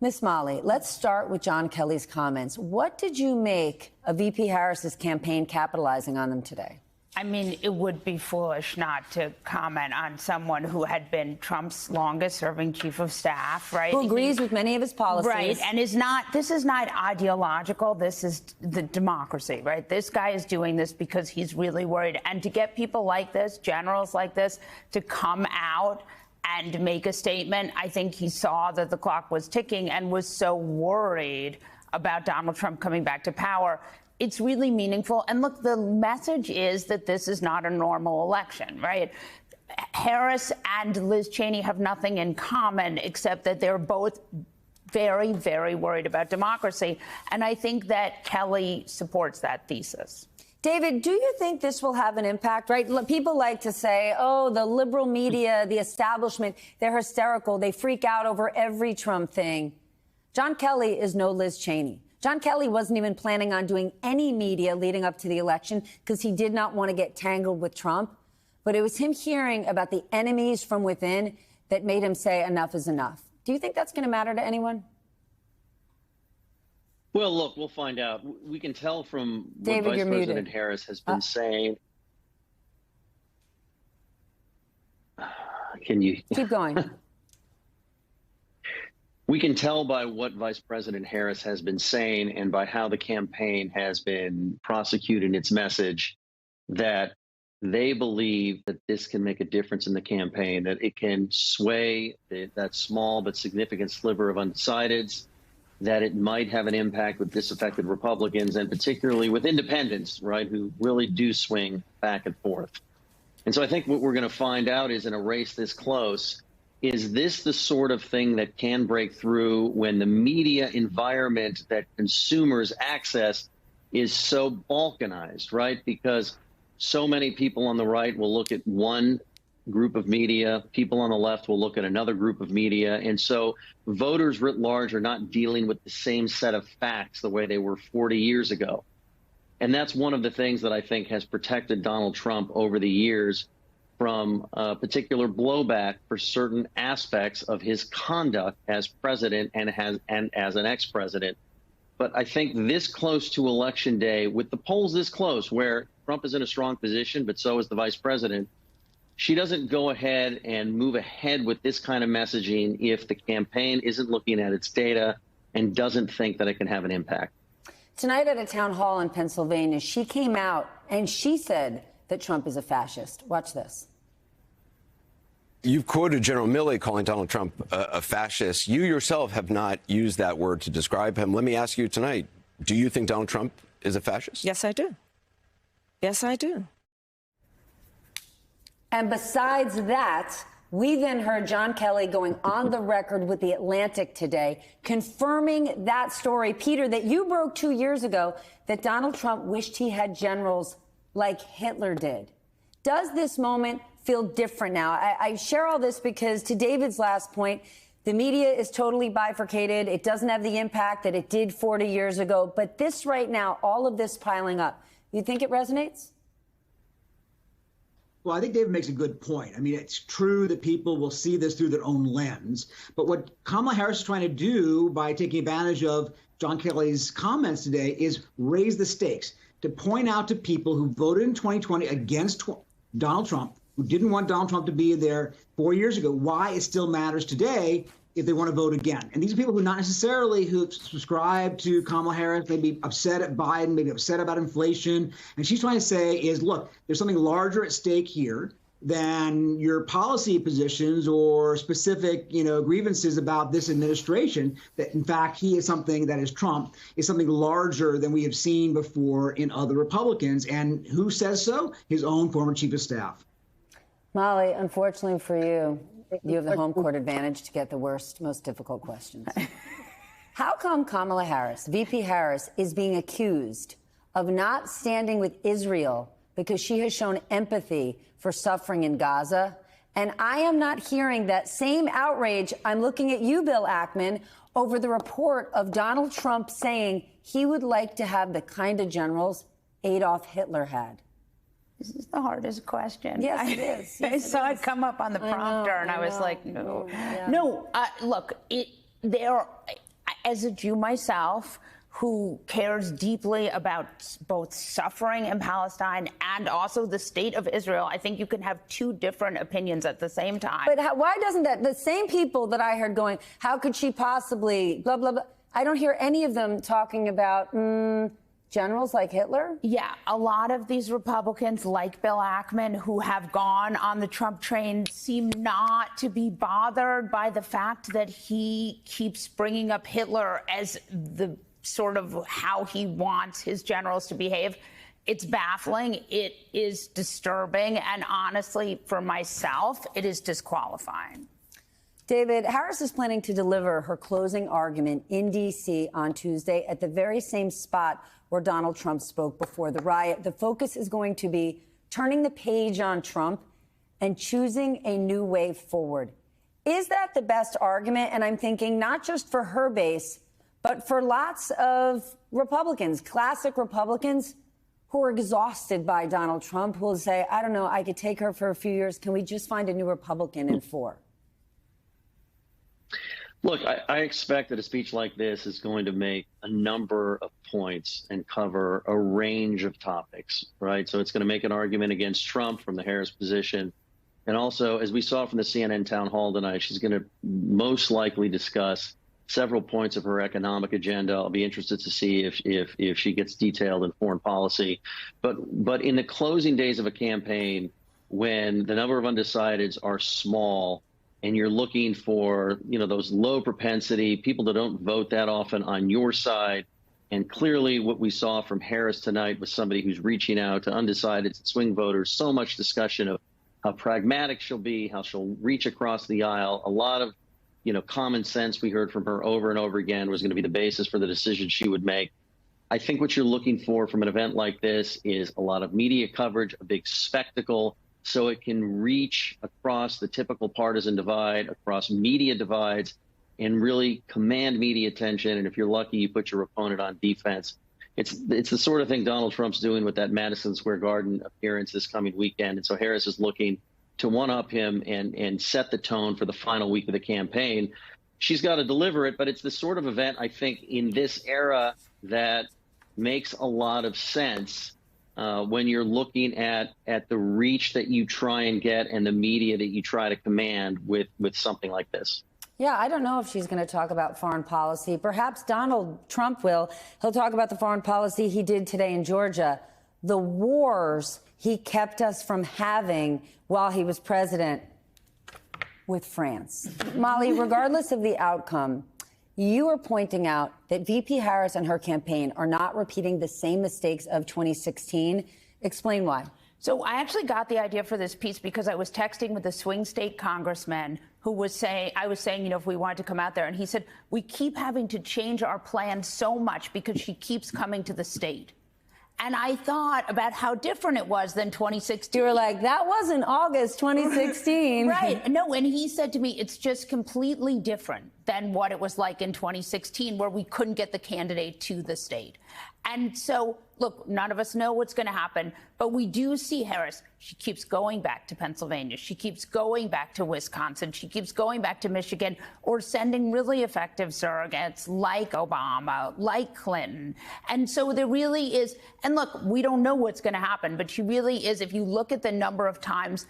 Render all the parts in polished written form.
Miss Molly, let's start with John Kelly's comments. What did you make of VP Harris's campaign capitalizing on them today? I mean, it would be foolish not to comment on someone who had been Trump's longest serving chief of staff, right? Who agrees with many of his policies. Right, and this is not ideological, this is the democracy, right? This guy is doing this because he's really worried. And to get people like this, generals like this, to come out and make a statement, I think he saw that the clock was ticking and was so worried about Donald Trump coming back to power. It's really meaningful. And look, the message is that this is not a normal election, right? Harris and Liz Cheney have nothing in common except that they're both very, very worried about democracy. And I think that Kelly supports that thesis. David, do you think this will have an impact, right? People like to say, oh, the liberal media, the establishment, they're hysterical. They freak out over every Trump thing. John Kelly is no Liz Cheney. John Kelly wasn't even planning on doing any media leading up to the election because he did not want to get tangled with Trump. But it was him hearing about the enemies from within that made him say enough is enough. Do you think that's going to matter to anyone? Well, look, we'll find out. We can tell from what David, Vice you're President muted. Harris has been saying. Can you keep going? We can tell by what Vice President Harris has been saying and by how the campaign has been prosecuting its message that they believe that this can make a difference in the campaign, that it can sway that small but significant sliver of undecideds, that it might have an impact with disaffected Republicans and particularly with independents, right, who really do swing back and forth. And so I think what we're going to find out is in a race this close, is this the sort of thing that can break through when the media environment that consumers access is so balkanized, right? Because so many people on the right will look at one group of media, people on the left will look at another group of media. And so voters writ large are not dealing with the same set of facts the way they were 40 years ago. And that's one of the things that I think has protected Donald Trump over the years from particular blowback for certain aspects of his conduct as president and as an ex-president. But I think this close to Election Day, with the polls this close, where Trump is in a strong position, but so is the vice president, she doesn't go ahead and move ahead with this kind of messaging if the campaign isn't looking at its data and doesn't think that it can have an impact. Tonight at a town hall in Pennsylvania, she came out and she said that Trump is a fascist. Watch this. You've quoted General Milley calling Donald Trump a fascist. You yourself have not used that word to describe him. Let me ask you tonight, do you think Donald Trump is a fascist? Yes, I do. Yes, I do. And besides that, we then heard John Kelly going on the record with The Atlantic today, confirming that story, Peter, that you broke 2 years ago, that Donald Trump wished he had generals like Hitler did. Does this moment feel different now? I share all this because, to David's last point, the media is totally bifurcated. It doesn't have the impact that it did 40 years ago. But this right now, all of this piling up, you think it resonates? Well, I think David makes a good point. I mean, it's true that people will see this through their own lens. But what Kamala Harris is trying to do by taking advantage of John Kelly's comments today is raise the stakes, to point out to people who voted in 2020 against Donald Trump, who didn't want Donald Trump to be there 4 years ago, why it still matters today if they want to vote again. And these are people who not necessarily who subscribe to Kamala Harris, maybe upset at Biden, maybe upset about inflation. And she's trying to say is, look, there's something larger at stake here than your policy positions or specific, grievances about this administration, that in fact he is something that is Trump, is something larger than we have seen before in other Republicans. And who says so? His own former chief of staff. Molly, unfortunately for you, you have the home court advantage to get the worst, most difficult questions. How come Kamala Harris, VP Harris, is being accused of not standing with Israel because she has shown empathy for suffering in Gaza? And I am not hearing that same outrage. I'm looking at you, Bill Ackman, over the report of Donald Trump saying he would like to have the kind of generals Adolf Hitler had. This is the hardest question. Yes, it is. Yes, I saw it come up on the prompter, and I was like, no. Yeah. No, look, as a Jew myself, who cares deeply about both suffering in Palestine and also the state of Israel, I think you can have two different opinions at the same time. But why doesn't the same people that I heard going, how could she possibly, blah, blah, blah, I don't hear any of them talking about generals like Hitler? Yeah, a lot of these Republicans, like Bill Ackman, who have gone on the Trump train, seem not to be bothered by the fact that he keeps bringing up Hitler as the sort of how he wants his generals to behave. It's baffling. It is disturbing. And honestly, for myself, it is disqualifying. David, Harris is planning to deliver her closing argument in D.C. on Tuesday at the very same spot where Donald Trump spoke before the riot. The focus is going to be turning the page on Trump and choosing a new way forward. Is that the best argument? And I'm thinking not just for her base, but for lots of Republicans, classic Republicans who are exhausted by Donald Trump, who will say, I don't know, I could take her for a few years. Can we just find a new Republican in 4? Look, I expect that a speech like this is going to make a number of points and cover a range of topics, right? So it's going to make an argument against Trump from the Harris position. And also, as we saw from the CNN town hall tonight, she's going to most likely discuss several points of her economic agenda. I'll be interested to see if she gets detailed in foreign policy. But in the closing days of a campaign, when the number of undecideds are small, and you're looking for, those low propensity people that don't vote that often on your side. And clearly what we saw from Harris tonight was somebody who's reaching out to undecideds and swing voters. So much discussion of how pragmatic she'll be, how she'll reach across the aisle. A lot of, common sense we heard from her over and over again was going to be the basis for the decision she would make. I think what you're looking for from an event like this is a lot of media coverage, a big spectacle, so it can reach across the typical partisan divide, across media divides, and really command media attention. And if you're lucky, you put your opponent on defense. It's the sort of thing Donald Trump's doing with that Madison Square Garden appearance this coming weekend. And so Harris is looking to one-up him and set the tone for the final week of the campaign. She's got to deliver it, but it's the sort of event, I think, in this era that makes a lot of sense. When you're looking at the reach that you try and get and the media that you try to command with something like this. Yeah, I don't know if she's going to talk about foreign policy. Perhaps Donald Trump will. He'll talk about the foreign policy he did today in Georgia, the wars he kept us from having while he was president with France. Molly, regardless of the outcome, you are pointing out that VP Harris and her campaign are not repeating the same mistakes of 2016. Explain why. So I actually got the idea for this piece because I was texting with a swing state congressman who was saying, if we wanted to come out there, and he said, we keep having to change our plan so much because she keeps coming to the state. And I thought about how different it was than 2016. You were like, that wasn't August 2016. Right. No, and he said to me, it's just completely different than what it was like in 2016, where we couldn't get the candidate to the state. And so, look, none of us know what's going to happen, but we do see Harris. She keeps going back to Pennsylvania. She keeps going back to Wisconsin. She keeps going back to Michigan, or sending really effective surrogates like Obama, like Clinton. And so there really is, and look, we don't know what's going to happen, but she really is, if you look at the number of times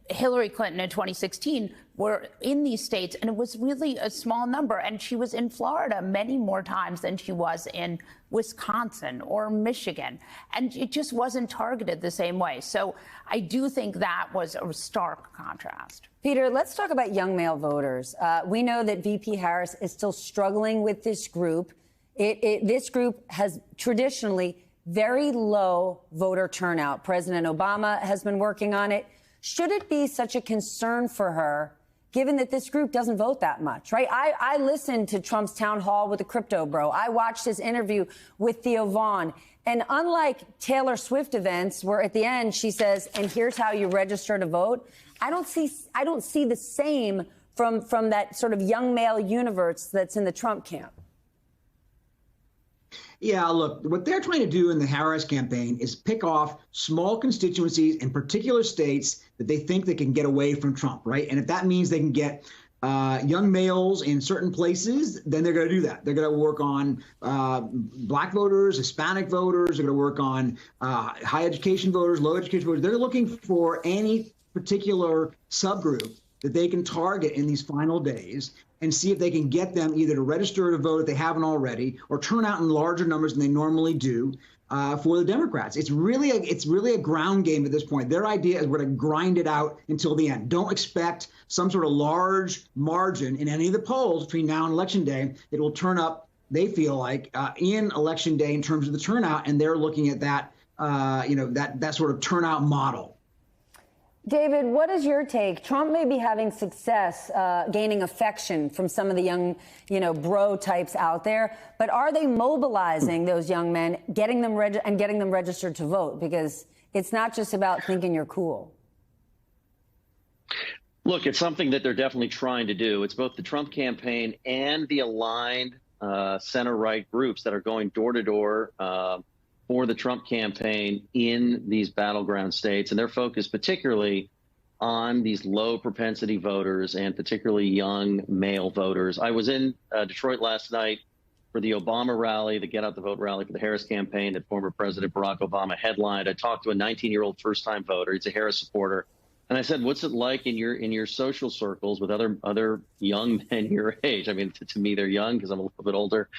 Hillary Clinton in 2016 were in these states, and it was really a small number. And she was in Florida many more times than she was in Wisconsin or Michigan. And it just wasn't targeted the same way. So I do think that was a stark contrast. Peter, let's talk about young male voters. We know that VP Harris is still struggling with this group. This group has traditionally very low voter turnout. President Obama has been working on it. Should it be such a concern for her, given that this group doesn't vote that much, right? I listened to Trump's town hall with the crypto bro. I watched his interview with Theo Vaughn. And unlike Taylor Swift events, where at the end she says, and here's how you register to vote, I don't see the same from that sort of young male universe that's in the Trump camp. Yeah, look, what they're trying to do in the Harris campaign is pick off small constituencies in particular states that they think they can get away from Trump, right? And if that means they can get young males in certain places, then they're going to do that. They're going to work on black voters, Hispanic voters. They're going to work on high education voters, low education voters. They're looking for any particular subgroup that they can target in these final days and see if they can get them either to register to vote if they haven't already, or turn out in larger numbers than they normally do for the Democrats. It's really a ground game at this point. Their idea is we're going to grind it out until the end. Don't expect some sort of large margin in any of the polls between now and Election Day. It will turn up, they feel like, in Election Day in terms of the turnout, and they're looking at that, that sort of turnout model. David, what is your take? Trump may be having success gaining affection from some of the young, bro types out there, but are they mobilizing those young men, getting them registered to vote? Because it's not just about thinking you're cool. Look, it's something that they're definitely trying to do. It's both the Trump campaign and the aligned center-right groups that are going door to door for the Trump campaign in these battleground states. And they're focused particularly on these low propensity voters and particularly young male voters. I was in Detroit last night for the Obama rally, the Get Out the Vote rally for the Harris campaign that former President Barack Obama headlined. I talked to a 19-year-old first-time voter. He's a Harris supporter. And I said, what's it like in your social circles with other young men your age? I mean, to me, they're young because I'm a little bit older.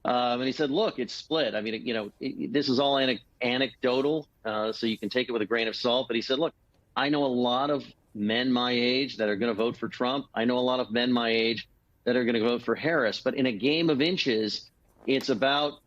And he said, look, it's split. I mean, this is all anecdotal, so you can take it with a grain of salt. But he said, look, I know a lot of men my age that are going to vote for Trump. I know a lot of men my age that are going to vote for Harris. But in a game of inches, it's about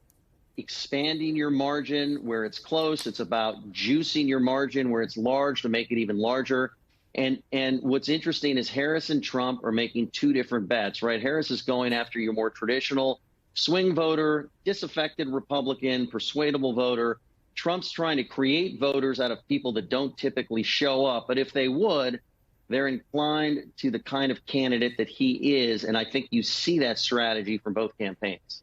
expanding your margin where it's close. It's about juicing your margin where it's large to make it even larger. And what's interesting is Harris and Trump are making two different bets, right? Harris is going after your more traditional swing voter, disaffected Republican, persuadable voter. Trump's trying to create voters out of people that don't typically show up. But if they would, they're inclined to the kind of candidate that he is. And I think you see that strategy from both campaigns.